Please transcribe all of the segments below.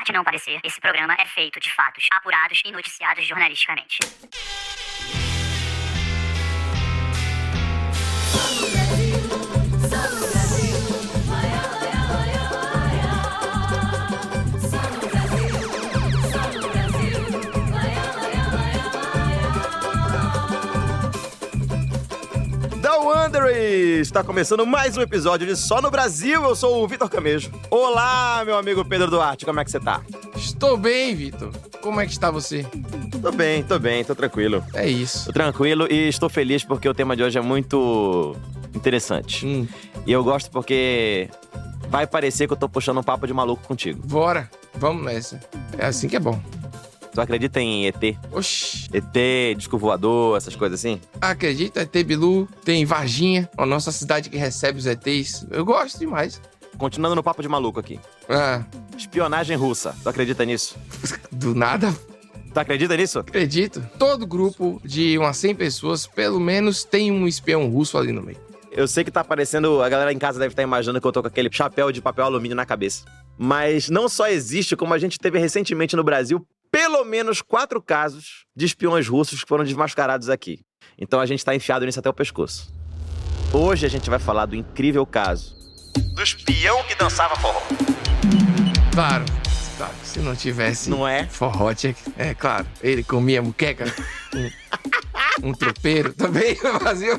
de não parecer, esse programa é feito de fatos apurados e noticiados jornalisticamente. Da Wanderers! Está começando mais um episódio de Só no Brasil. Eu sou o Vitor Camejo. Olá, meu amigo Pedro Duarte, como é que você tá? Estou bem, Vitor. Como é que está você? Tô bem, tô tranquilo. É isso. Tô tranquilo e estou feliz porque o tema de hoje é muito interessante. E eu gosto porque vai parecer que eu tô puxando um papo de maluco contigo. Bora, vamos nessa. É assim que é bom. Tu acredita em ET? Oxi. ET, disco voador, essas coisas assim? Acredita? Tem Bilu, tem Varginha, a nossa cidade que recebe os ETs. Eu gosto demais. Continuando no papo de maluco aqui. Ah, Espionagem russa. Tu acredita nisso? do nada, Tu acredita nisso? acredito. Todo grupo de umas 100 pessoas, pelo menos, tem um espião russo ali no meio. Eu sei que tá aparecendo, a galera em casa deve estar imaginando que eu tô com aquele chapéu de papel alumínio na cabeça. Mas não só existe, como a gente teve recentemente no Brasil, pelo menos 4 casos de espiões russos que foram desmascarados aqui. Então a gente tá enfiado nisso até o pescoço. Hoje a gente vai falar do incrível caso do espião que dançava forró. Claro, se não tivesse Não é? forró, tinha que... É claro, ele comia muqueca, um tropeiro também, fazia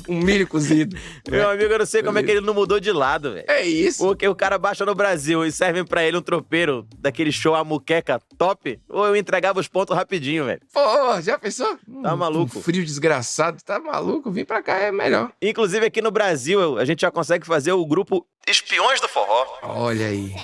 um milho cozido. Meu amigo, eu não sei como é que ele não mudou de lado, velho. É isso. Porque o cara baixa no Brasil e servem pra ele um tropeiro daquele show a muqueca top, ou eu entregava os pontos rapidinho, velho. Pô, já pensou? Tá maluco. Um frio desgraçado, tá maluco? Vim pra cá, é melhor. Inclusive aqui no Brasil, a gente já consegue fazer o grupo Espiões do Forró. Olha aí.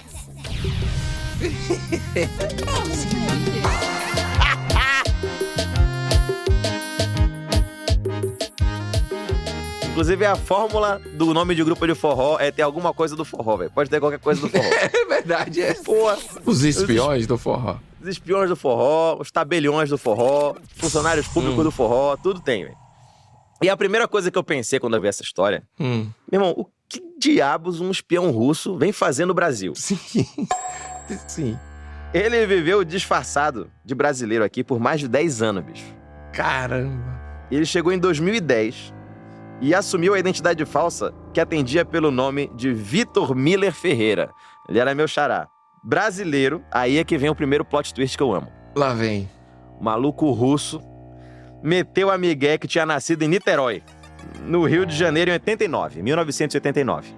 Inclusive a fórmula do nome de grupo de forró é ter alguma coisa do forró, velho. Pode ter qualquer coisa do forró. É verdade, é. Pô, Os espiões do forró. os espiões do forró, os tabeliões do forró, funcionários públicos do forró, tudo tem, velho. E a primeira coisa que eu pensei quando eu vi essa história, meu irmão, o que diabos um espião russo vem fazer no Brasil? Sim. Sim. Ele viveu disfarçado de brasileiro aqui por mais de 10 anos, bicho. Caramba. Ele chegou em 2010 e assumiu a identidade falsa que atendia pelo nome de Vitor Miller Ferreira. Ele era meu xará. Brasileiro, aí é que vem o primeiro plot twist que eu amo. Lá vem. O maluco russo meteu a migué que tinha nascido em Niterói, no Rio de Janeiro em 1989.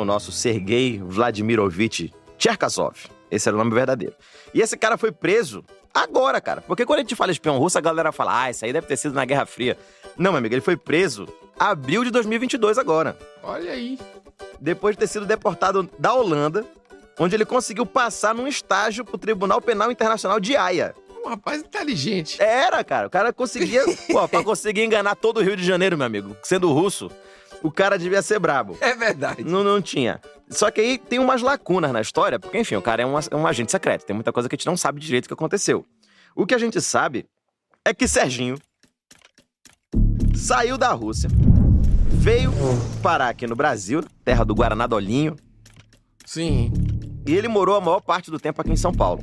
O nosso Sergei Vladimirovich Cherkasov. Esse era o nome verdadeiro. E esse cara foi preso agora, cara. Porque quando a gente fala espião russo, a galera fala, isso aí deve ter sido na Guerra Fria. Não, meu amigo, ele foi preso abril de 2022 agora. Olha aí. Depois de ter sido deportado da Holanda, onde ele conseguiu passar num estágio pro Tribunal Penal Internacional de Haia. Um rapaz inteligente. Era, cara. O cara conseguia... pra conseguir enganar todo o Rio de Janeiro, meu amigo, sendo russo, o cara devia ser brabo. É verdade. Não tinha. Só que aí tem umas lacunas na história, porque, enfim, o cara é um agente secreto. Tem muita coisa que a gente não sabe direito o que aconteceu. O que a gente sabe é que Serginho saiu da Rússia, veio parar aqui no Brasil, terra do Guaraná Dolinho, Sim. e ele morou a maior parte do tempo aqui em São Paulo.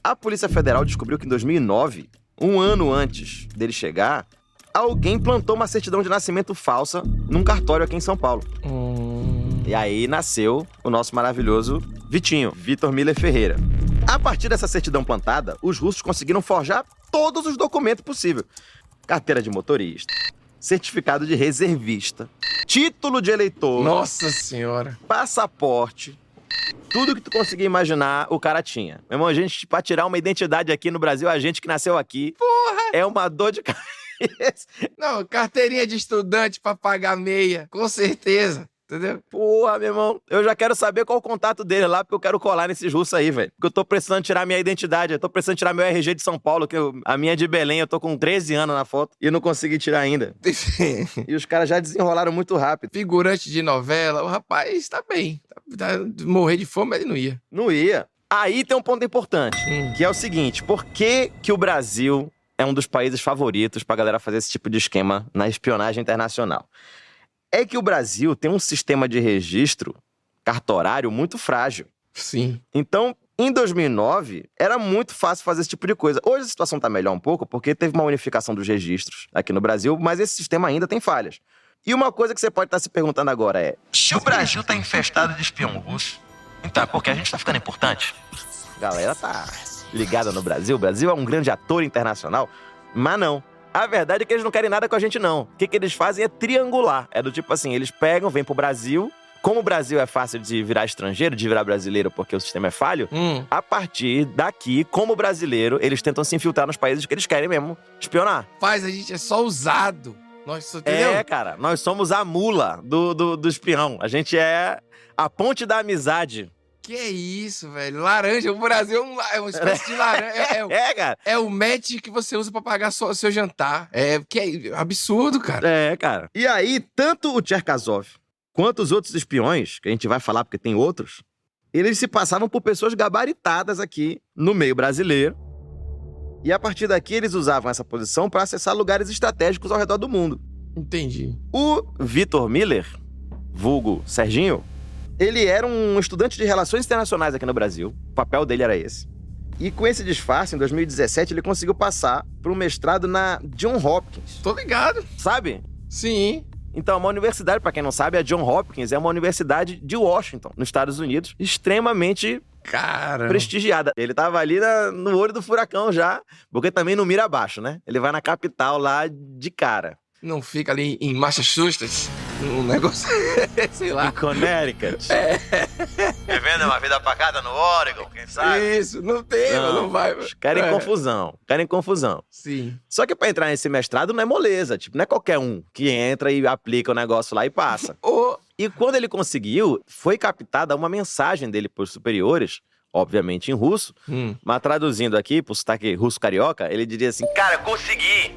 A Polícia Federal descobriu que em 2009, um ano antes dele chegar, alguém plantou uma certidão de nascimento falsa num cartório aqui em São Paulo. E aí nasceu o nosso maravilhoso Vitinho, Vitor Miller Ferreira. A partir dessa certidão plantada, os russos conseguiram forjar todos os documentos possíveis. Carteira de motorista, certificado de reservista, título de eleitor, Nossa senhora. passaporte, tudo que tu conseguir imaginar, o cara tinha. Meu irmão, a gente, pra tirar uma identidade aqui no Brasil, a gente que nasceu aqui, é uma dor de cabeça. Não, carteirinha de estudante pra pagar meia, com certeza. Entendeu? Porra, meu irmão, eu já quero saber qual o contato dele lá, porque eu quero colar nesses russos aí, velho. Porque eu tô precisando tirar minha identidade, eu tô precisando tirar meu RG de São Paulo, que a minha é de Belém, eu tô com 13 anos na foto e eu não consegui tirar ainda. E os caras já desenrolaram muito rápido. Figurante de novela, o rapaz tá bem. Morrer de fome, ele não ia. Não ia. Aí tem um ponto importante, que é o seguinte, por que que o Brasil é um dos países favoritos pra galera fazer esse tipo de esquema na espionagem internacional? É que o Brasil tem um sistema de registro cartorário muito frágil. Sim. Então, em 2009, era muito fácil fazer esse tipo de coisa. Hoje a situação tá melhor um pouco, porque teve uma unificação dos registros aqui no Brasil, mas esse sistema ainda tem falhas. E uma coisa que você pode estar se perguntando agora é: se o Brasil tá infestado de espião russo, então é porque a gente tá ficando importante? A galera tá ligada no Brasil. O Brasil é um grande ator internacional, mas não. A verdade é que eles não querem nada com a gente, não. O que eles fazem é triangular. É do tipo assim, eles pegam, vêm pro Brasil. Como o Brasil é fácil de virar estrangeiro, de virar brasileiro porque o sistema é falho, a partir daqui, como brasileiro, eles tentam se infiltrar nos países que eles querem mesmo espionar. A gente é só usado. Nós, entendeu? É, cara, nós somos a mula do espião. A gente é a ponte da amizade. Que é isso, velho? Laranja, o Brasil é uma espécie de laranja. Cara. É o match que você usa pra pagar seu jantar. Que é absurdo, cara. É, cara. E aí, tanto o Cherkasov quanto os outros espiões, que a gente vai falar porque tem outros, eles se passavam por pessoas gabaritadas aqui no meio brasileiro. E a partir daqui, eles usavam essa posição para acessar lugares estratégicos ao redor do mundo. Entendi. O Vitor Miller, vulgo Serginho, ele era um estudante de relações internacionais aqui no Brasil. O papel dele era esse. E com esse disfarce, em 2017, ele conseguiu passar para um mestrado na Johns Hopkins. Tô ligado. Sabe? Sim. Então, uma universidade, para quem não sabe, a Johns Hopkins é uma universidade de Washington, nos Estados Unidos, extremamente prestigiada. Ele tava ali no olho do furacão já, porque também não mira abaixo, né? Ele vai na capital lá de cara. Não fica ali em Massachusetts, um negócio, sei lá. Em Connecticut. Vivendo uma vida pacata no Oregon, quem sabe? Isso, não tem, não vai. Querem confusão. Sim. Só que pra entrar nesse mestrado não é moleza, tipo, não é qualquer um que entra e aplica o negócio lá e passa. E quando ele conseguiu, foi captada uma mensagem dele pros superiores, obviamente em russo, mas traduzindo aqui pro sotaque russo-carioca, ele diria assim: cara, consegui!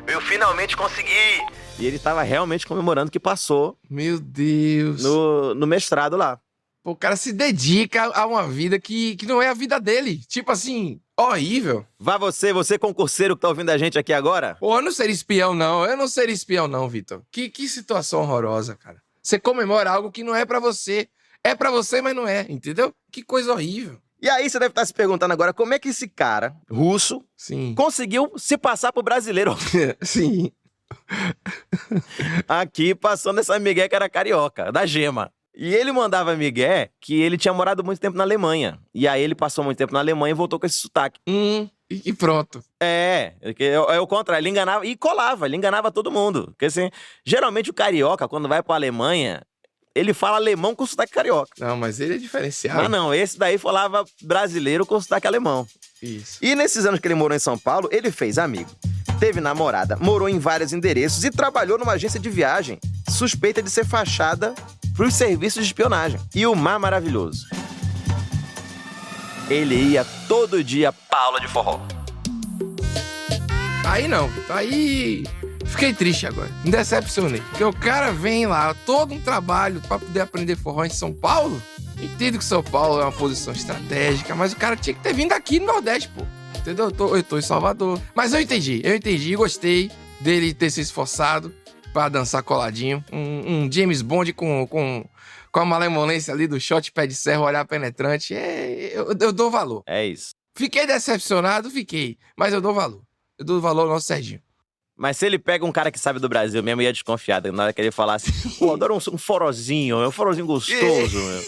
Eu finalmente consegui! E ele tava realmente comemorando que passou. Meu Deus! No mestrado lá. Pô, o cara se dedica a uma vida que não é a vida dele. Tipo assim, horrível. Vá você concurseiro que tá ouvindo a gente aqui agora. Pô, eu não seria espião, não. Eu não seria espião, não, Vitor. Que situação horrorosa, cara. Você comemora algo que não é pra você. É pra você, mas não é, entendeu? Que coisa horrível. E aí você deve estar se perguntando agora como é que esse cara, russo, conseguiu se passar por brasileiro. Sim. Aqui passando essa migué que era carioca, da gema. E ele mandava migué que ele tinha morado muito tempo na Alemanha. E aí ele passou muito tempo na Alemanha e voltou com esse sotaque. E pronto. É o contrário, ele enganava e colava, ele enganava todo mundo. Porque assim, geralmente o carioca, quando vai pra Alemanha, ele fala alemão com sotaque carioca. Não, mas ele é diferenciado. Mas não, esse daí falava brasileiro com sotaque alemão. Isso. E nesses anos que ele morou em São Paulo, ele fez amigo, teve namorada, morou em vários endereços e trabalhou numa agência de viagem, suspeita de ser fachada pros serviços de espionagem. E o mais maravilhoso, ele ia todo dia pra aula de forró. Aí não, Vitor. Aí fiquei triste agora. Me decepcionei. Porque o cara vem lá, todo um trabalho pra poder aprender forró em São Paulo. Entendo que São Paulo é uma posição estratégica, mas o cara tinha que ter vindo aqui no Nordeste, pô. Entendeu? Eu tô em Salvador. Mas eu entendi, gostei dele ter se esforçado pra dançar coladinho. Um James Bond com a malemolência ali do shot pé de serra, olhar penetrante. Eu dou valor. É isso. Fiquei decepcionado, mas eu dou valor. Eu dou valor ao nosso Serginho. Mas se ele pega um cara que sabe do Brasil mesmo, ia desconfiar. Na hora que ele falasse, pô, adoro um forozinho, é um forozinho gostoso, meu.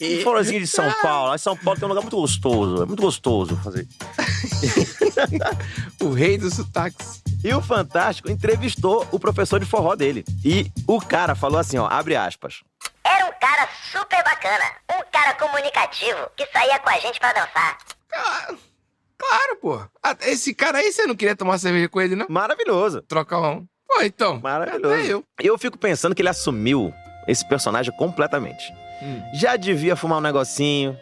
Um forozinho de São Paulo. São Paulo tem um lugar muito gostoso, é muito gostoso fazer. O rei dos sotaques. E o Fantástico entrevistou o professor de forró dele. E o cara falou assim, ó, abre aspas. Era um cara super bacana, um cara comunicativo, que saía com a gente pra dançar. Claro, pô. Esse cara aí, você não queria tomar cerveja com ele, não? Maravilhoso. Trocar um. Pô, então. Maravilhoso. Eu fico pensando que ele assumiu esse personagem completamente. Já devia fumar um negocinho,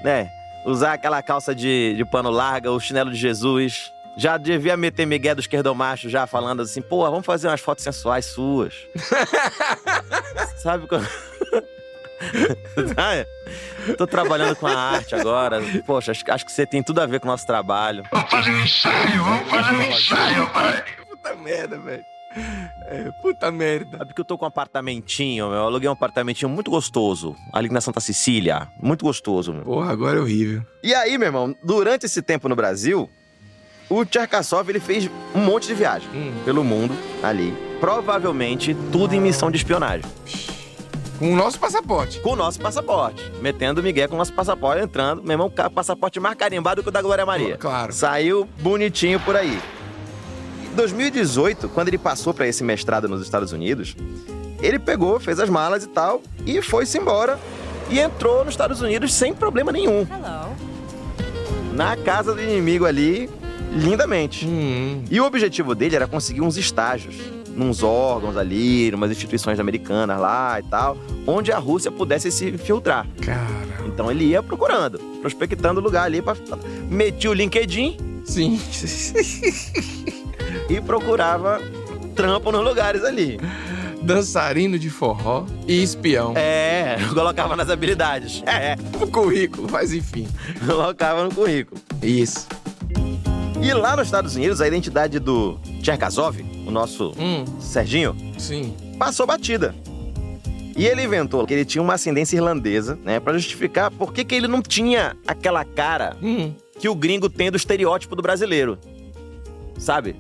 né? Usar aquela calça de pano larga, o chinelo de Jesus. Já devia meter migué do esquerdomacho já falando assim, pô, vamos fazer umas fotos sensuais suas. Sabe quando... Tô trabalhando com a arte agora. Poxa, acho que você tem tudo a ver com o nosso trabalho. Vamos fazer um ensaio, pai. Puta merda, velho. Puta merda. Sabe que eu tô com um apartamentinho, eu aluguei um apartamentinho muito gostoso, ali na Santa Cecília. Muito gostoso, meu. Porra, agora é horrível. E aí, meu irmão, durante esse tempo no Brasil, o Cherkasov, ele fez um monte de viagem pelo mundo, ali. Provavelmente tudo em missão de espionagem. Com o nosso passaporte. Com o nosso passaporte. Metendo migué com o nosso passaporte, entrando. Meu irmão, passaporte mais carimbado que o da Glória Maria. Claro. Saiu bonitinho por aí. Em 2018, quando ele passou para esse mestrado nos Estados Unidos, ele pegou, fez as malas e tal, e foi-se embora. E entrou nos Estados Unidos sem problema nenhum. Hello. Na casa do inimigo ali, lindamente. E o objetivo dele era conseguir uns estágios, nos órgãos ali, umas instituições americanas lá e tal, onde a Rússia pudesse se infiltrar. Cara. Então ele ia procurando, prospectando lugar ali, metia o LinkedIn Sim. e procurava trampo nos lugares ali. Dançarino de forró e espião. Colocava nas habilidades. O currículo, mas enfim. Colocava no currículo. Isso. E lá nos Estados Unidos, a identidade do Cherkasov, o nosso Serginho, Sim. passou batida. E ele inventou que ele tinha uma ascendência irlandesa, né? Pra justificar por que ele não tinha aquela cara que o gringo tem do estereótipo do brasileiro. Sabe?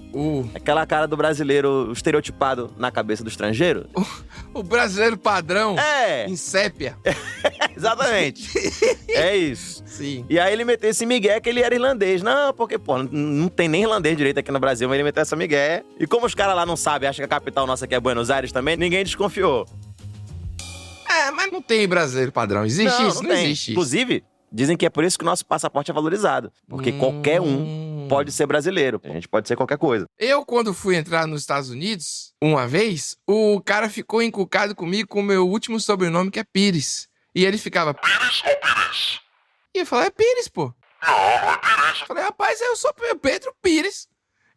Aquela cara do brasileiro estereotipado na cabeça do estrangeiro. O brasileiro padrão. Em sépia. Exatamente. É isso. Sim. E aí ele meteu esse migué que ele era irlandês. Não, porque, pô, não tem nem irlandês direito aqui no Brasil, mas ele meteu essa migué. E como os caras lá não sabem, acham que a capital nossa aqui é Buenos Aires também, ninguém desconfiou. Mas não tem brasileiro padrão. Existe isso? Não tem. existe isso. Inclusive, dizem que é por isso que o nosso passaporte é valorizado. Porque qualquer um pode ser brasileiro. A gente pode ser qualquer coisa. Eu, quando fui entrar nos Estados Unidos, uma vez, o cara ficou encucado comigo com o meu último sobrenome, que é Pires. E ele ficava... Pires ou Pires? E eu falei, é Pires, pô. Não, é Pires. Eu falei, rapaz, eu sou Pedro Pires.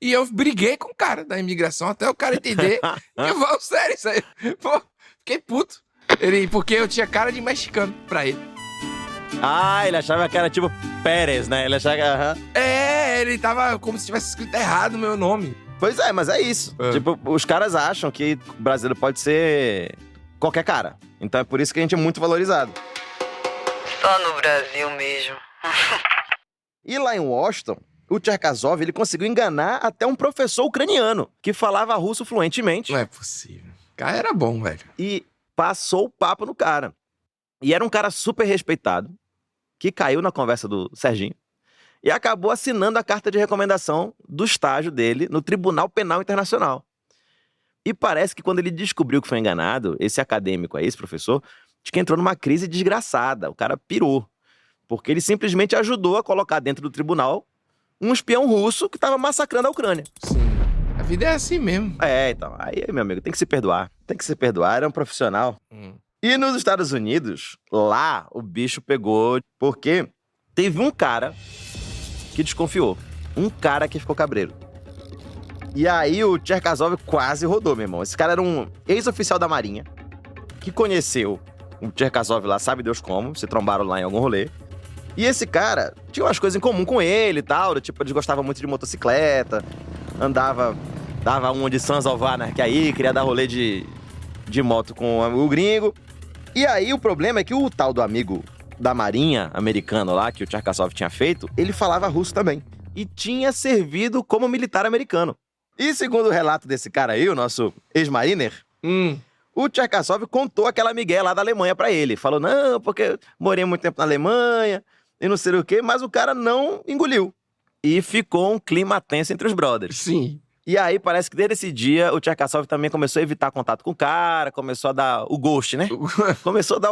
E eu briguei com o cara da imigração até o cara entender. E eu falo, sério, isso aí. Pô, fiquei puto. Porque eu tinha cara de mexicano pra ele. Ele achava que era tipo Pérez, né? Ele achava que... Ele tava como se tivesse escrito errado o meu nome. Pois é, mas é isso. Tipo, os caras acham que o brasileiro pode ser qualquer cara. Então é por isso que a gente é muito valorizado. Só no Brasil mesmo. E lá em Washington, o Cherkasov, ele conseguiu enganar até um professor ucraniano que falava russo fluentemente. Não é possível. O cara era bom, velho. E passou o papo no cara. E era um cara super respeitado, que caiu na conversa do Serginho e acabou assinando a carta de recomendação do estágio dele no Tribunal Penal Internacional. E parece que quando ele descobriu que foi enganado, esse acadêmico aí, esse professor, diz que entrou numa crise desgraçada. O cara pirou. Porque ele simplesmente ajudou a colocar dentro do tribunal um espião russo que estava massacrando a Ucrânia. Sim. A vida é assim mesmo. Então. Aí, meu amigo, tem que se perdoar. Tem que se perdoar, era um profissional. E nos Estados Unidos, lá o bicho pegou, porque teve um cara que desconfiou. Um cara que ficou cabreiro. E aí o Cherkasov quase rodou, meu irmão. Esse cara era um ex-oficial da Marinha, que conheceu o Cherkasov lá, sabe Deus como, se trombaram lá em algum rolê. E esse cara tinha umas coisas em comum com ele e tal, tipo, eles gostavam muito de motocicleta, dava uma de Sons of Anarchy aí, queria dar rolê de moto com o gringo. E aí o problema é que o tal do amigo da Marinha americano lá, que o Cherkasov tinha feito, ele falava russo também. E tinha servido como militar americano. E segundo o relato desse cara aí, o nosso ex-mariner, o Cherkasov contou aquela migué lá da Alemanha pra ele. Falou, não, porque morei muito tempo na Alemanha e não sei o quê, mas o cara não engoliu. E ficou um clima tenso entre os brothers. Sim. E aí, parece que desde esse dia, o Cherkasov também começou a evitar contato com o cara, começou a dar o ghost, né? Começou a dar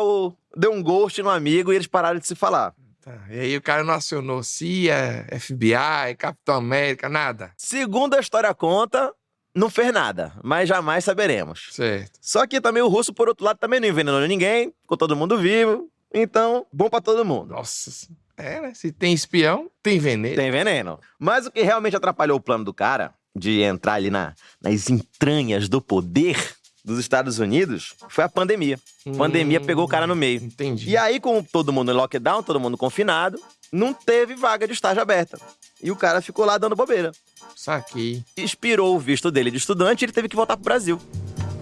deu um ghost no amigo e eles pararam de se falar. Tá. E aí o cara não acionou CIA, FBI, Capitão América, nada. Segundo a história conta, não fez nada, mas jamais saberemos. Certo. Só que também o russo, por outro lado, também não envenenou ninguém, ficou todo mundo vivo, então, bom pra todo mundo. Nossa, né? Se tem espião, tem veneno. Tem veneno. Mas o que realmente atrapalhou o plano do cara de entrar ali nas entranhas do poder dos Estados Unidos foi a pandemia. A pandemia pegou o cara no meio. Entendi. E aí, com todo mundo em lockdown, todo mundo confinado, não teve vaga de estágio aberta. E o cara ficou lá dando bobeira. Saquei. Expirou o visto dele de estudante e ele teve que voltar pro Brasil.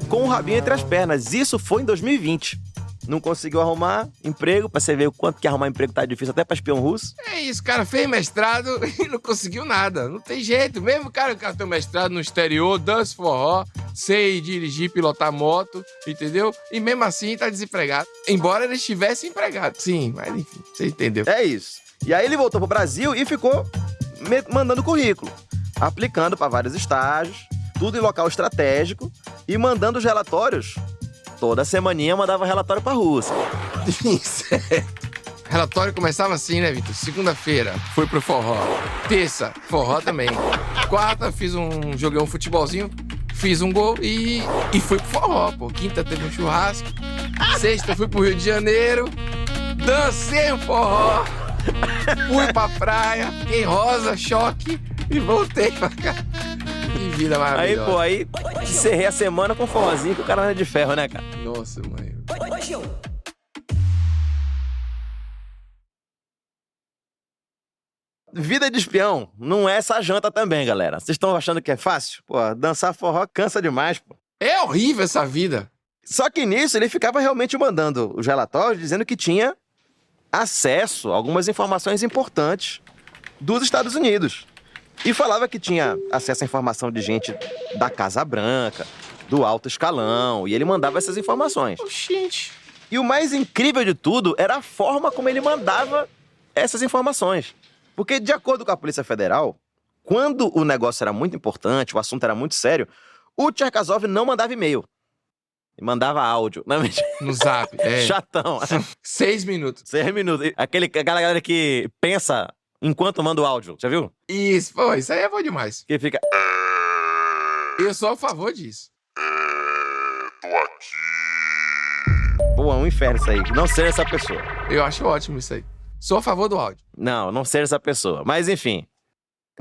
Com o rabinho entre as pernas. Isso foi em 2020. Não conseguiu arrumar emprego, pra você ver o quanto que arrumar emprego tá difícil até pra espião russo. É isso, cara fez mestrado e não conseguiu nada. Não tem jeito. Mesmo o cara tem mestrado no exterior, dança forró, sei dirigir, pilotar moto, entendeu? E mesmo assim tá desempregado. Embora ele estivesse empregado. Sim, mas enfim, você entendeu. É isso. E aí ele voltou pro Brasil e ficou mandando currículo. Aplicando pra vários estágios, tudo em local estratégico e mandando os relatórios. Toda semaninha mandava relatório pra Rússia. Isso. Relatório começava assim, né, Vitor? Segunda-feira, fui pro forró. Terça, forró também. Quarta, joguei um futebolzinho, fiz um gol e fui pro forró, pô. Quinta teve um churrasco. Sexta, fui pro Rio de Janeiro, dancei um forró. Fui pra praia, fiquei rosa, choque e voltei pra cá. Que vida maravilhosa. Aí, pô, aí encerrei a semana com um forrozinho que o cara não é de ferro, né, cara? Nossa, mãe. Vida de espião não é essa janta também, galera. Vocês estão achando que é fácil? Pô, dançar forró cansa demais, pô. É horrível essa vida. Só que nisso ele ficava realmente mandando os relatórios dizendo que tinha acesso a algumas informações importantes dos Estados Unidos. E falava que tinha acesso à informação de gente da Casa Branca, do alto escalão, e ele mandava essas informações. Oxente. E o mais incrível de tudo era a forma como ele mandava essas informações. Porque, de acordo com a Polícia Federal, quando o negócio era muito importante, o assunto era muito sério, o Cherkasov não mandava e-mail. Ele mandava áudio. Não, no zap. É. Chatão. 6 minutos. 6 minutos. Aquela galera que pensa enquanto manda o áudio. Já viu? Isso, pô, isso aí é bom demais. Que fica... Eu sou a favor disso. Tô aqui. Pô, é um inferno isso aí. Não ser essa pessoa. Eu acho ótimo isso aí. Sou a favor do áudio. Não ser essa pessoa. Mas, enfim.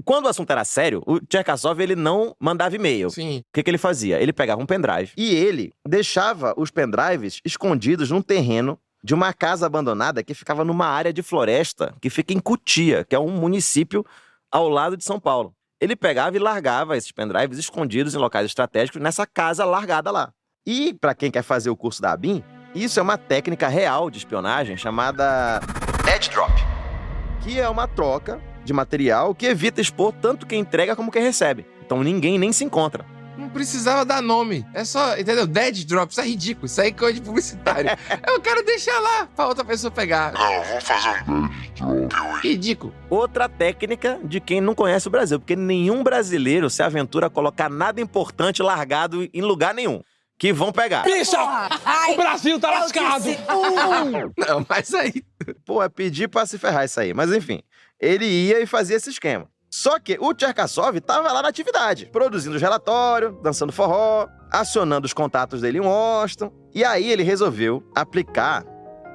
Quando o assunto era sério, o Cherkasov, ele não mandava e-mail. Sim. O que ele fazia? Ele pegava um pendrive e ele deixava os pendrives escondidos num terreno de uma casa abandonada que ficava numa área de floresta que fica em Cutia, que é um município ao lado de São Paulo. Ele pegava e largava esses pendrives escondidos em locais estratégicos nessa casa largada lá. E, pra quem quer fazer o curso da ABIN, isso é uma técnica real de espionagem chamada Dead Drop, que é uma troca de material que evita expor tanto quem entrega como quem recebe. Então ninguém nem se encontra. Não precisava dar nome. É só, entendeu? Dead drop, isso é ridículo. Isso aí é coisa de publicitário. Eu quero deixar lá pra outra pessoa pegar. Não, vamos fazer um dead drop. Ridículo. Outra técnica de quem não conhece o Brasil, porque nenhum brasileiro se aventura a colocar nada importante largado em lugar nenhum. Que vão pegar. Bicha! O Brasil tá lascado! Não, mas aí... Pô, é pedir pra se ferrar isso aí. Mas enfim, ele ia e fazia esse esquema. Só que o Cherkasov tava lá na atividade, produzindo os relatórios, dançando forró, acionando os contatos dele em Washington. E aí ele resolveu aplicar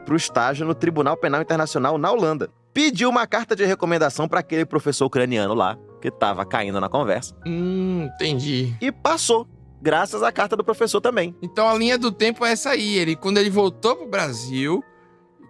pro estágio no Tribunal Penal Internacional na Holanda. Pediu uma carta de recomendação para aquele professor ucraniano lá, que tava caindo na conversa. Entendi. E passou, graças à carta do professor também. Então a linha do tempo é essa aí. Quando ele voltou pro Brasil...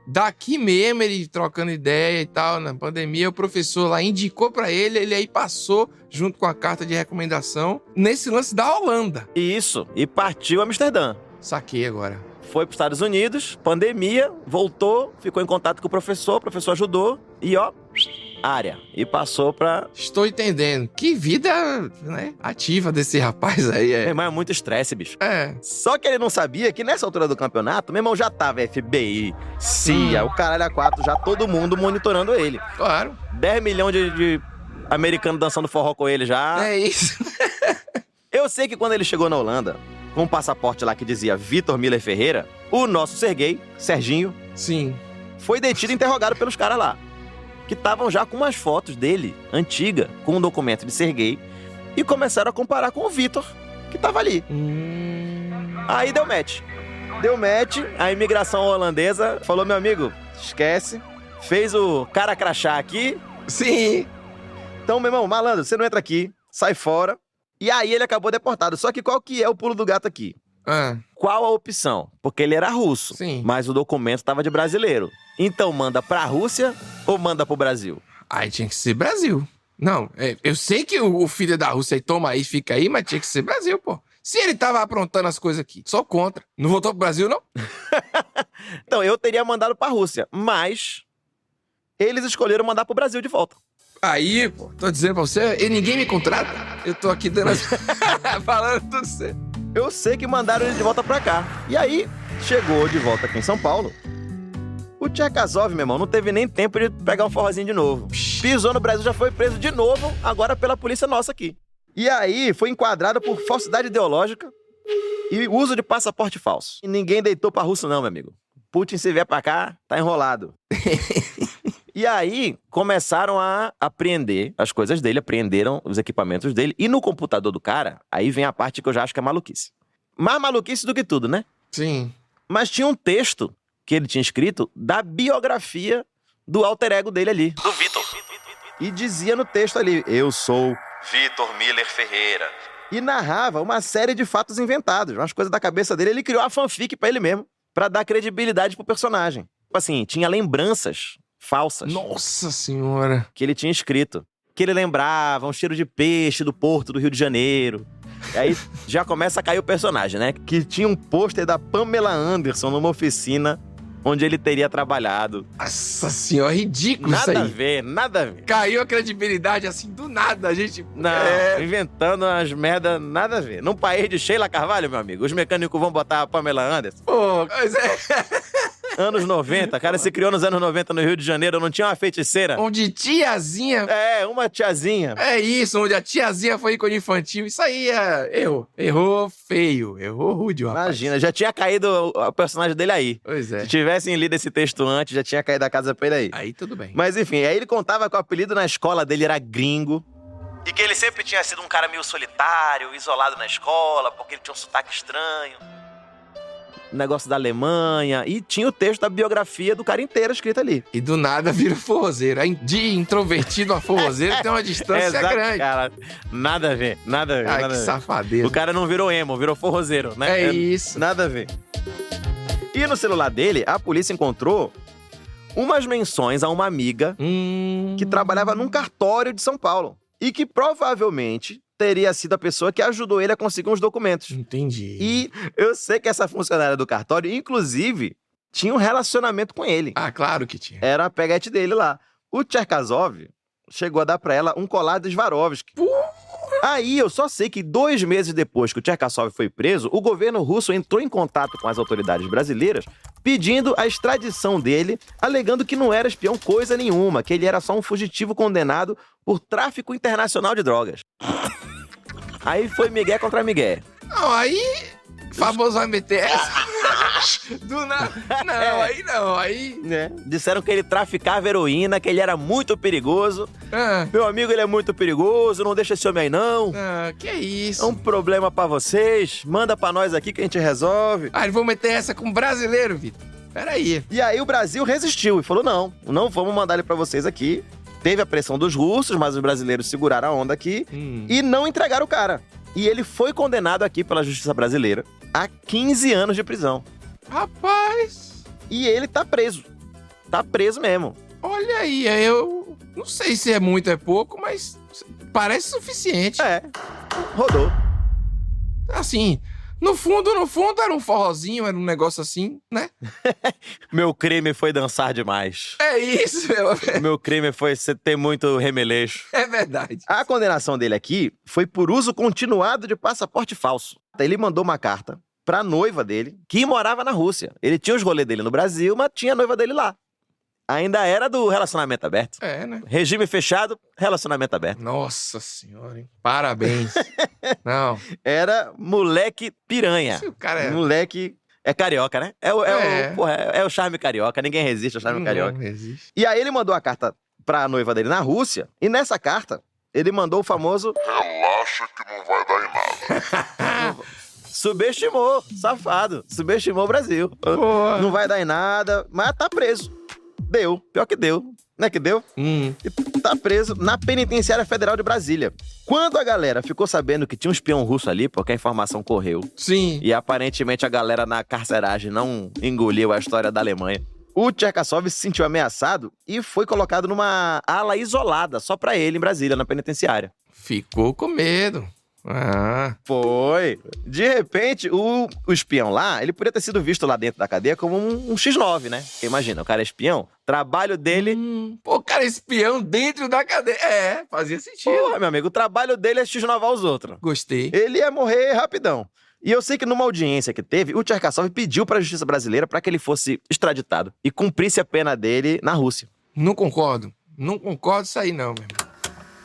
Daqui mesmo, ele trocando ideia e tal, na pandemia, o professor lá indicou pra ele aí passou, junto com a carta de recomendação, nesse lance da Holanda. Isso, e partiu a Amsterdã. Saquei agora. Foi pros Estados Unidos, pandemia, voltou, ficou em contato com o professor ajudou, e ó, área. E passou pra... Estou entendendo. Que vida, né, ativa desse rapaz aí. Meu irmão, é muito estresse, bicho. É. Só que ele não sabia que nessa altura do campeonato, meu irmão já tava FBI, CIA, o caralho a 4, já todo mundo monitorando ele. Claro. 10 milhões de americanos dançando forró com ele já. É isso. Eu sei que quando ele chegou na Holanda, com um passaporte lá que dizia Vitor Miller Ferreira, o nosso Serginho, sim, foi detido e interrogado pelos caras lá, que estavam já com umas fotos dele, antiga, com um documento de Sergei, e começaram a comparar com o Vitor, que tava ali. Aí deu match. A imigração holandesa falou, meu amigo, esquece, fez o cara crachá aqui. Sim. Então, meu irmão, malandro, você não entra aqui, sai fora. E aí ele acabou deportado. Só que qual que é o pulo do gato aqui? Qual a opção? Porque ele era russo, sim, mas o documento estava de brasileiro. Então manda pra Rússia ou manda pro Brasil? Aí tinha que ser Brasil. Não, eu sei que o filho da Rússia aí toma aí, fica aí, mas tinha que ser Brasil, pô. Se ele tava aprontando as coisas aqui, sou contra. Não voltou pro Brasil, não? Então, eu teria mandado pra Rússia, mas eles escolheram mandar pro Brasil de volta. Aí, pô, tô dizendo pra você, e ninguém me contrata. Eu tô aqui dando falando tudo certo. Eu sei que mandaram ele de volta pra cá. E aí, chegou de volta aqui em São Paulo. O Cherkasov, meu irmão, não teve nem tempo de pegar um forrozinho de novo. Pisou no Brasil, já foi preso de novo, agora pela polícia nossa aqui. E aí, foi enquadrado por falsidade ideológica e uso de passaporte falso. E ninguém deitou pra russo não, meu amigo. Putin, se vier pra cá, tá enrolado. E aí, começaram a apreender as coisas dele, apreenderam os equipamentos dele. E no computador do cara, aí vem a parte que eu já acho que é maluquice. Mais maluquice do que tudo, né? Sim. Mas tinha um texto que ele tinha escrito da biografia do alter ego dele ali. Do Vitor. E dizia no texto ali, eu sou Vitor Miller Ferreira. E narrava uma série de fatos inventados, umas coisas da cabeça dele. Ele criou a fanfic pra ele mesmo, pra dar credibilidade pro personagem. Tipo assim, tinha lembranças falsas. Nossa senhora. Que ele tinha escrito. Que ele lembrava um cheiro de peixe do porto do Rio de Janeiro. E aí já começa a cair o personagem, né? Que tinha um pôster da Pamela Anderson numa oficina onde ele teria trabalhado. Nossa senhora, ridículo isso aí. Nada a ver, nada a ver. Caiu a credibilidade assim, do nada, a gente... Não, inventando umas merda, nada a ver. Num país de Sheila Carvalho, meu amigo, os mecânicos vão botar a Pamela Anderson. Pô, mas Anos 90, cara, se criou nos anos 90 no Rio de Janeiro, não tinha uma feiticeira. Onde tiazinha... É, uma tiazinha. É isso, onde a tiazinha foi ícone infantil. Isso aí errou. Errou feio, errou rude, rapaz. Imagina, já tinha caído o personagem dele aí. Pois é. Se tivessem lido esse texto antes, já tinha caído a casa pra ele aí. Aí tudo bem. Mas enfim, aí ele contava que o apelido na escola dele era Gringo. E que ele sempre tinha sido um cara meio solitário, isolado na escola, porque ele tinha um sotaque estranho. Negócio da Alemanha. E tinha o texto da biografia do cara inteiro escrito ali. E do nada vira forrozeiro. De introvertido a forrozeiro tem uma distância Exato, grande. Cara, nada a ver, nada a ver. Ai, nada que a ver. safadeza. O cara não virou emo, virou forrozeiro, né? É isso. Nada a ver. E no celular dele, a polícia encontrou umas menções a uma amiga que trabalhava num cartório de São Paulo. E que provavelmente teria sido a pessoa que ajudou ele a conseguir uns documentos. Entendi. E eu sei que essa funcionária do cartório, inclusive, tinha um relacionamento com ele. Ah, claro que tinha. Era a peguete dele lá. O Cherkasov chegou a dar pra ela um colar de Swarovski. Aí eu só sei que 2 meses depois que o Cherkasov foi preso, o governo russo entrou em contato com as autoridades brasileiras pedindo a extradição dele, alegando que não era espião coisa nenhuma, que ele era só um fugitivo condenado por tráfico internacional de drogas. Aí foi Miguel contra Miguel. Não, aí... Famoso vai meter essa. Do nada. Não, aí não, aí... Né? Disseram que ele traficava heroína, que ele era muito perigoso. Ah, Meu amigo, ele é muito perigoso, não deixa esse homem aí não. que isso? É um problema pra vocês, manda pra nós aqui que a gente resolve. Ah, eles vão meter essa com brasileiro, Vitor. Peraí. E aí o Brasil resistiu e falou, não vamos mandar ele pra vocês aqui. Teve a pressão dos russos, mas os brasileiros seguraram a onda aqui e não entregaram o cara. E ele foi condenado aqui pela justiça brasileira a 15 anos de prisão. Rapaz... E ele tá preso. Tá preso mesmo. Olha aí, eu não sei se é muito ou é pouco, mas parece suficiente. É, rodou. Assim, no fundo, era um forrozinho, era um negócio assim, né? Meu crime foi dançar demais. É isso, meu. Meu crime foi ter muito remeleixo. É verdade. A condenação dele aqui foi por uso continuado de passaporte falso. Ele mandou uma carta pra noiva dele, que morava na Rússia. Ele tinha os rolês dele no Brasil, mas tinha a noiva dele lá. Ainda era do relacionamento aberto. É, né? Regime fechado, relacionamento aberto. Nossa senhora, hein? Parabéns. Não. Era moleque piranha. Se o cara é... Moleque... É carioca, né? É o charme carioca. Ninguém resiste ao charme carioca. Não resiste. E aí ele mandou a carta pra noiva dele na Rússia. E nessa carta, ele mandou o famoso... Relaxa que não vai dar em nada. Subestimou, safado. Subestimou o Brasil. Boa. Não vai dar em nada, mas tá preso. Deu. Pior que deu. Não é que deu? E tá preso na Penitenciária Federal de Brasília. Quando a galera ficou sabendo que tinha um espião russo ali, porque a informação correu, Sim. e aparentemente a galera na carceragem não engoliu a história da Alemanha, O Cherkasov se sentiu ameaçado e foi colocado numa ala isolada, só pra ele, em Brasília, na penitenciária. Ficou com medo. Ah, Foi. De repente, o espião lá, ele podia ter sido visto lá dentro da cadeia como um X9, né? Porque imagina, o cara é espião, trabalho dele... Pô, o cara é espião dentro da cadeia. É, fazia sentido. Porra, meu amigo, o trabalho dele é X9 os outros. Gostei. Ele ia morrer rapidão. E eu sei que numa audiência que teve, o Cherkasov pediu pra justiça brasileira pra que ele fosse extraditado e cumprisse a pena dele na Rússia. Não concordo. Não concordo isso aí não, meu irmão.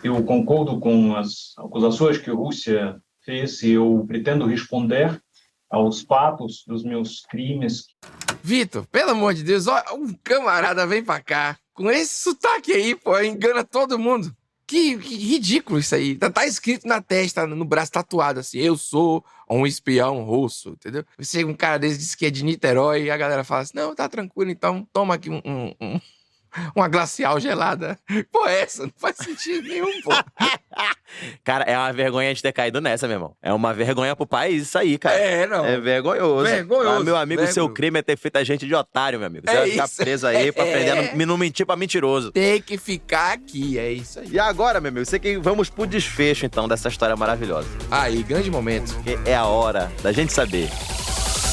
Eu concordo com as acusações que a Rússia fez e eu pretendo responder aos fatos dos meus crimes. Vitor, pelo amor de Deus, ó, um camarada vem pra cá com esse sotaque aí, pô, engana todo mundo. Que ridículo isso aí. Tá escrito na testa, no braço tatuado assim, eu sou um espião russo, entendeu? Você, um cara desse diz que é de Niterói e a galera fala assim, não, tá tranquilo, então toma aqui uma glacial gelada. Pô, essa não faz sentido nenhum, pô. Cara, é uma vergonha a gente ter caído nessa, meu irmão. É uma vergonha pro país isso aí, cara. É, não. É vergonhoso. Vergonhoso. Ah, meu amigo, Vergonhoso. seu crime é ter feito a gente de otário, meu amigo. Você É vai ficar isso. preso aí pra aprender a É. não mentir pra mentiroso. Tem que ficar aqui, é isso aí. E agora, meu amigo, sei que vamos pro desfecho, então, dessa história maravilhosa. Aí, grande momento. Porque é a hora da gente saber.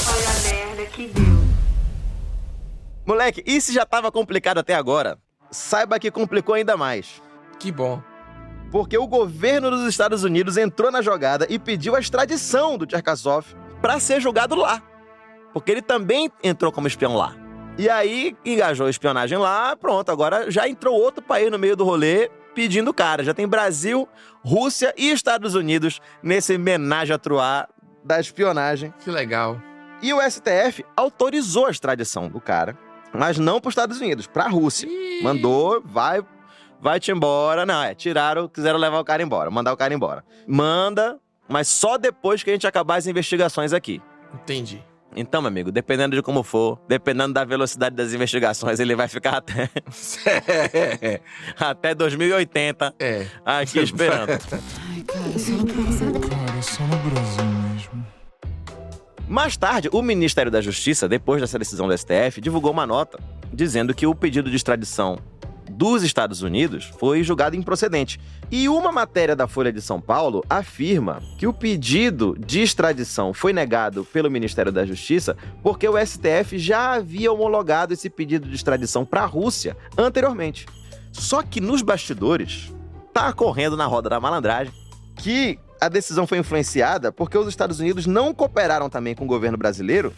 Olha a merda que deu. Moleque, e se já tava complicado até agora, saiba que complicou ainda mais. Que bom. Porque o governo dos Estados Unidos entrou na jogada e pediu a extradição do Cherkasov pra ser julgado lá. Porque ele também entrou como espião lá. E aí, engajou a espionagem lá, pronto, agora já entrou outro país no meio do rolê pedindo o cara. Já tem Brasil, Rússia e Estados Unidos nesse menage à trois da espionagem. Que legal. E o STF autorizou a extradição do cara, mas não para os Estados Unidos, para a Rússia. Ih. Mandou, vai-te embora. Não, tiraram, quiseram levar o cara embora, mandar o cara embora. Manda, mas só depois que a gente acabar as investigações aqui. Entendi. Então, meu amigo, dependendo de como for, dependendo da velocidade das investigações, ele vai ficar até 2080 É. aqui esperando. Cara, só no Brasil mesmo. Mais tarde, o Ministério da Justiça, depois dessa decisão do STF, divulgou uma nota dizendo que o pedido de extradição dos Estados Unidos foi julgado improcedente. E uma matéria da Folha de São Paulo afirma que o pedido de extradição foi negado pelo Ministério da Justiça porque o STF já havia homologado esse pedido de extradição para a Rússia anteriormente. Só que nos bastidores, tá correndo na roda da malandragem que a decisão foi influenciada porque os Estados Unidos não cooperaram também com o governo brasileiro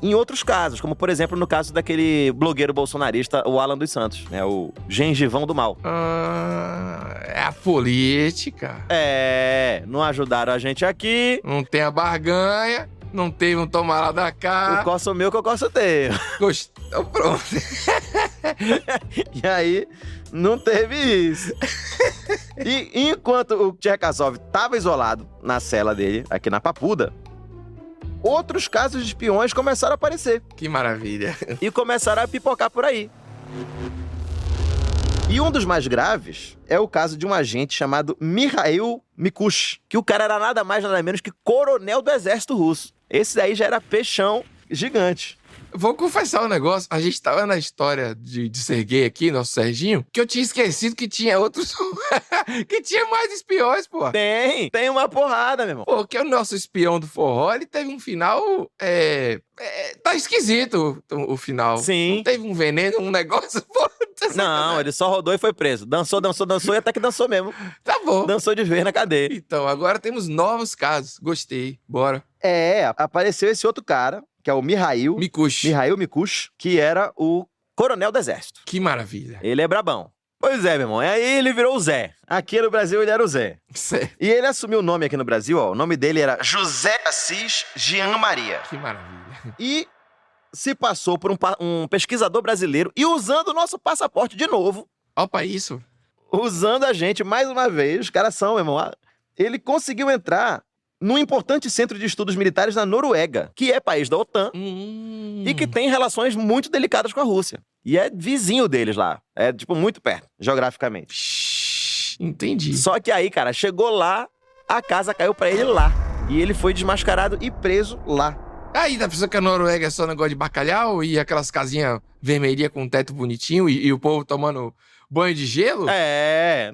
em outros casos, como, por exemplo, no caso daquele blogueiro bolsonarista, o Alan dos Santos, né? O gengivão do mal. É a política. Não ajudaram a gente aqui. Não tem a barganha, não teve um tomar lá da O cá. coço meu que eu coço teu. Gostou, pronto. E aí, não teve isso. E enquanto o Cherkasov estava isolado na cela dele, aqui na Papuda, outros casos de espiões começaram a aparecer. Que maravilha. E começaram a pipocar por aí. E um dos mais graves é o caso de um agente chamado Mikhail Mikush, que o cara era nada mais nada menos que coronel do exército russo. Esse daí já era peixão gigante. Vou confessar um negócio. A gente tava na história de Serguei aqui, nosso Serginho, que eu tinha esquecido que tinha outros... que tinha mais espiões, pô. Tem uma porrada, meu irmão. Pô, que o nosso espião do forró, ele teve um final... tá esquisito o final. Sim. Não teve um veneno, um negócio... Pô, Não, ele só rodou e foi preso. Dançou e até que dançou mesmo. Tá bom. Dançou de vez na cadeia. Então, agora temos novos casos. Gostei. Bora. Apareceu esse outro cara, que é o Mikhail Mikush, que era o coronel do exército. Que maravilha. Ele é brabão. Pois é, meu irmão. E aí ele virou o Zé. Aqui no Brasil ele era o Zé. Certo. E ele assumiu o nome aqui no Brasil, ó. O nome dele era José Assis Jean Maria. Que maravilha. E se passou por um pesquisador brasileiro e usando o nosso passaporte de novo. Opa, isso. Usando a gente mais uma vez. Os caras são, meu irmão. Ele conseguiu entrar num importante centro de estudos militares na Noruega, que é país da OTAN e que tem relações muito delicadas com a Rússia. E é vizinho deles lá. É, tipo, muito perto, geograficamente. Entendi. Só que aí, cara, chegou lá, a casa caiu pra ele lá. E ele foi desmascarado e preso lá. Aí, tá pensando que a Noruega é só negócio de bacalhau e aquelas casinhas vermelhinhas com um teto bonitinho e o povo tomando banho de gelo?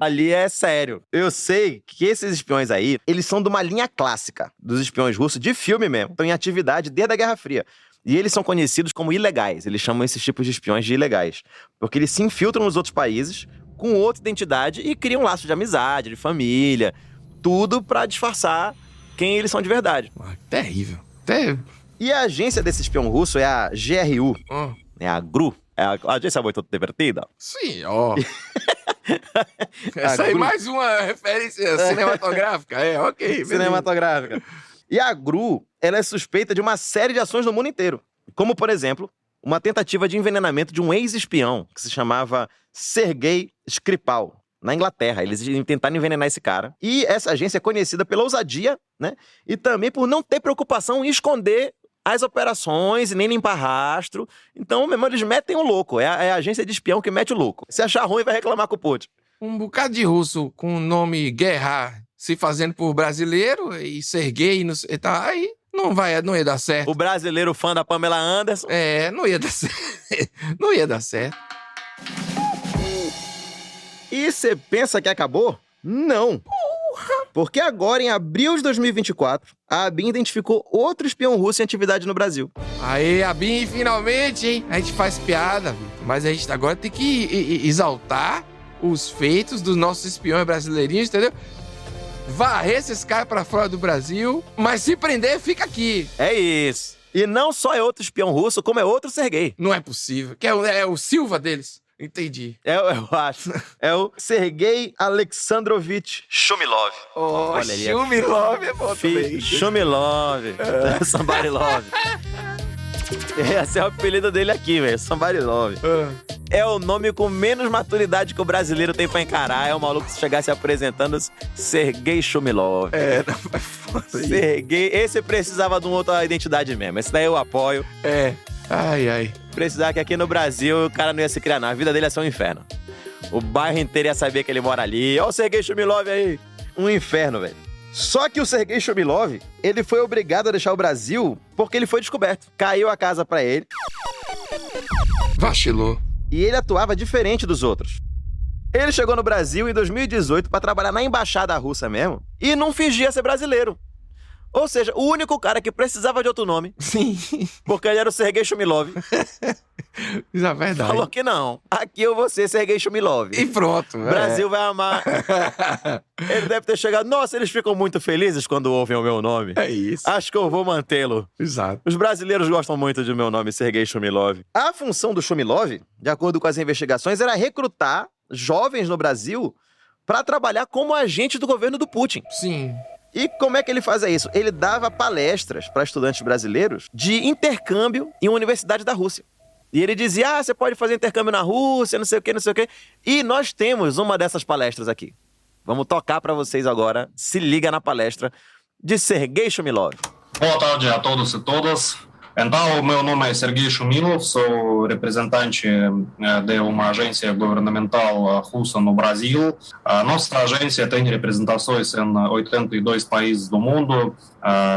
Ali é sério. Eu sei que esses espiões aí, eles são de uma linha clássica dos espiões russos, de filme mesmo. Estão em atividade desde a Guerra Fria. E eles são conhecidos como ilegais. Eles chamam esses tipos de espiões de ilegais. Porque eles se infiltram nos outros países com outra identidade e criam um laço de amizade, de família. Tudo pra disfarçar quem eles são de verdade. Terrível. E a agência desse espião russo é a GRU. É a GRU. É a agência muito divertida. Sim, ó. Essa aí mais uma referência cinematográfica. Ok. Beleza. Cinematográfica. E a GRU, ela é suspeita de uma série de ações no mundo inteiro. Como, por exemplo, uma tentativa de envenenamento de um ex-espião que se chamava Sergei Skripal, na Inglaterra. Eles tentaram envenenar esse cara. E essa agência é conhecida pela ousadia, né? E também por não ter preocupação em esconder as operações e nem limpar rastro. Então, meu irmão, eles metem o louco. É a agência de espião que mete o louco. Se achar ruim, vai reclamar com o Putin. Um bocado de russo com o nome Guerra se fazendo por brasileiro e Sergei e tal. Aí não ia dar certo. O brasileiro fã da Pamela Anderson. Não ia dar certo. Não ia dar certo. E você pensa que acabou? Não. Porque agora, em abril de 2024, a ABIN identificou outro espião russo em atividade no Brasil. Aê, ABIN, finalmente, hein? A gente faz piada, Vitor, mas a gente agora tem que exaltar os feitos dos nossos espiões brasileirinhos, entendeu? Varrer esses caras pra fora do Brasil, mas se prender, fica aqui. É isso. E não só é outro espião russo, como é outro Sergei. Não é possível. Que é o Silva deles. Entendi. Eu acho. É o Sergei Alexandrovich Shumilov. Olha ali. Shumilov é bom também. Shumilov. Somebody Love. Esse é o apelido dele aqui, velho. Somebody Love. É o nome com menos maturidade que o brasileiro tem pra encarar. É o maluco que chegar se apresentando Sergei Shumilov. Não vai foda. Sergei. Esse precisava de uma outra identidade mesmo. Esse daí eu apoio. Ai. Precisar que aqui no Brasil o cara não ia se criar, não. A vida dele ia ser um inferno. O bairro inteiro ia saber que ele mora ali. Ó o Sergei Shumilov aí. Um inferno, velho. Só que o Sergei Shumilov, ele foi obrigado a deixar o Brasil porque ele foi descoberto. Caiu a casa pra ele. Vacilou. E ele atuava diferente dos outros. Ele chegou no Brasil em 2018 pra trabalhar na embaixada russa mesmo e não fingia ser brasileiro. Ou seja, o único cara que precisava de outro nome. Sim. Porque ele era o Sergei Shumilov. Isso é verdade. Falou que não. Aqui eu vou ser Sergei Shumilov. E pronto. O Brasil vai amar. Ele deve ter chegado. Nossa, eles ficam muito felizes quando ouvem o meu nome. É isso. Acho que eu vou mantê-lo. Exato. Os brasileiros gostam muito do meu nome, Sergei Shumilov. A função do Shumilov, de acordo com as investigações, era recrutar jovens no Brasil para trabalhar como agente do governo do Putin. Sim. E como é que ele fazia isso? Ele dava palestras para estudantes brasileiros de intercâmbio em uma universidade da Rússia. E ele dizia, você pode fazer intercâmbio na Rússia, não sei o quê, não sei o quê. E nós temos uma dessas palestras aqui. Vamos tocar para vocês agora. Se liga na palestra de Sergei Shumilov. Boa tarde a todos e todas. Então, o meu nome é Sergei Shumilov, sou representante de uma agência governamental russa no Brasil. Nossa agência tem representações em 82 países do mundo.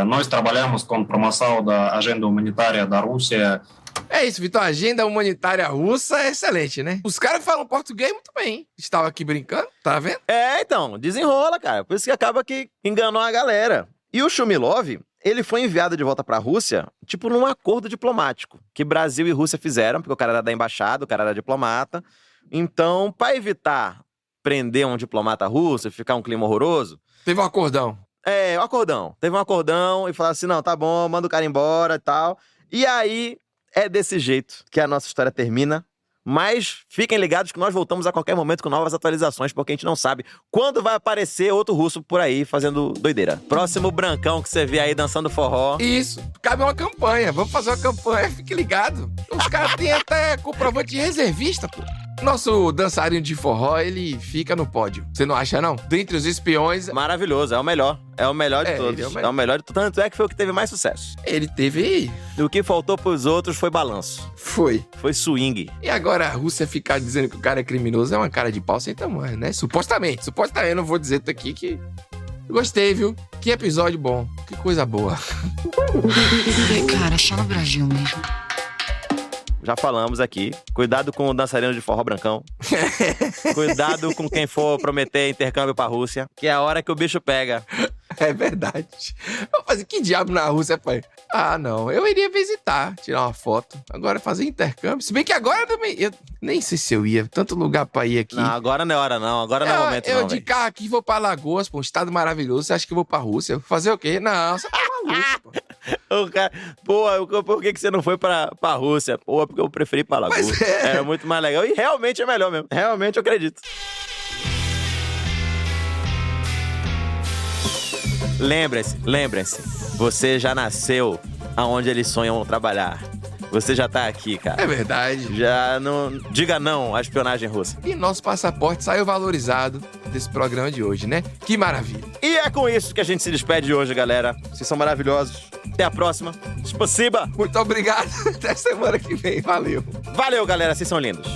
Nós trabalhamos com promoção da agenda humanitária da Rússia. É isso, Vitor. A agenda humanitária russa é excelente, né? Os caras falam português muito bem. Estava aqui brincando, tá vendo? Então, desenrola, cara. Por isso que acaba que enganou a galera. E o Shumilov, ele foi enviado de volta pra Rússia, tipo num acordo diplomático, que Brasil e Rússia fizeram, porque o cara era da embaixada, o cara era diplomata. Então, pra evitar prender um diplomata russo e ficar um clima horroroso... Teve um acordão. Um acordão. Teve um acordão e falaram assim, não, tá bom, manda o cara embora e tal. E aí, é desse jeito que a nossa história termina. Mas fiquem ligados que nós voltamos a qualquer momento com novas atualizações, porque a gente não sabe quando vai aparecer outro russo por aí fazendo doideira. Próximo brancão que você vê aí dançando forró. Isso, cabe uma campanha. Vamos fazer uma campanha, fique ligado. Os caras têm até comprovante de reservista, pô. Nosso dançarino de forró, ele fica no pódio. Você não acha, não? Dentre os espiões... Maravilhoso, é o melhor. É o melhor de todos. É o melhor de todos. Tanto é que foi o que teve mais sucesso. Ele teve... O que faltou pros outros foi balanço. Foi swing. E agora a Rússia ficar dizendo que o cara é criminoso é uma cara de pau sem tamanho, né? Supostamente. Eu não vou dizer aqui que Gostei, viu? Que episódio bom. Que coisa boa. Ai, cara, só no Brasil mesmo. Já falamos aqui. Cuidado com o dançarino de forró brancão. Cuidado com quem for prometer intercâmbio pra Rússia, que é a hora que o bicho pega. É verdade. Vou fazer que diabo na Rússia, pai? Ah, não. Eu iria visitar, tirar uma foto. Agora fazer intercâmbio. Se bem que agora também... Eu nem sei se eu ia. Tanto lugar pra ir aqui. Não, agora não é hora, não. Agora não é momento, não, Eu de carro aqui vou pra Alagoas, pô. Um estado maravilhoso. Você acha que eu vou pra Rússia? Fazer o quê? Não, você tá maluco, pô. O cara, por que você não foi pra Rússia? Pô, porque eu preferi ir pra Alagoas. Mas é. Era muito mais legal. E realmente é melhor mesmo. Realmente eu acredito. Lembrem-se. Você já nasceu aonde eles sonham trabalhar. Você já tá aqui, cara. É verdade. Já não... Diga não à espionagem russa. E nosso passaporte saiu valorizado desse programa de hoje, né? Que maravilha. E é com isso que a gente se despede hoje, galera. Vocês são maravilhosos. Até a próxima. Spasiba. Muito obrigado. Até semana que vem. Valeu. Valeu, galera. Vocês são lindos.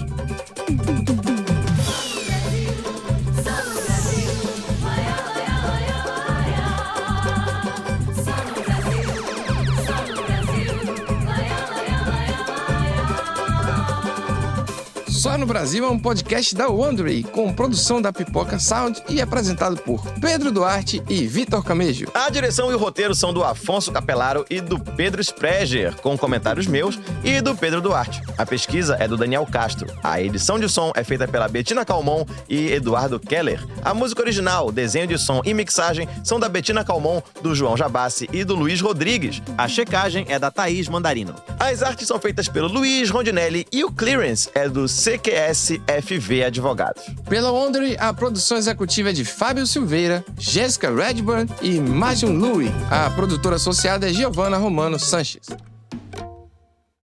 Só no Brasil é um podcast da Wondery, com produção da Pipoca Sound e apresentado por Pedro Duarte e Vitor Camejo. A direção e o roteiro são do Afonso Capelaro e do Pedro Spreger, com comentários meus e do Pedro Duarte. A pesquisa é do Daniel Castro. A edição de som é feita pela Bettina Calmon e Eduardo Keller. A música original, desenho de som e mixagem são da Bettina Calmon, do João Jabassi e do Luiz Rodrigues. A checagem é da Thaís Mandarino. As artes são feitas pelo Luiz Rondinelli e o clearance é do CQS-FV Advogados. Pela Wondery, a produção executiva é de Fábio Silveira, Jéssica Redburn e Majun Louie. A produtora associada é Giovanna Romano Sanches.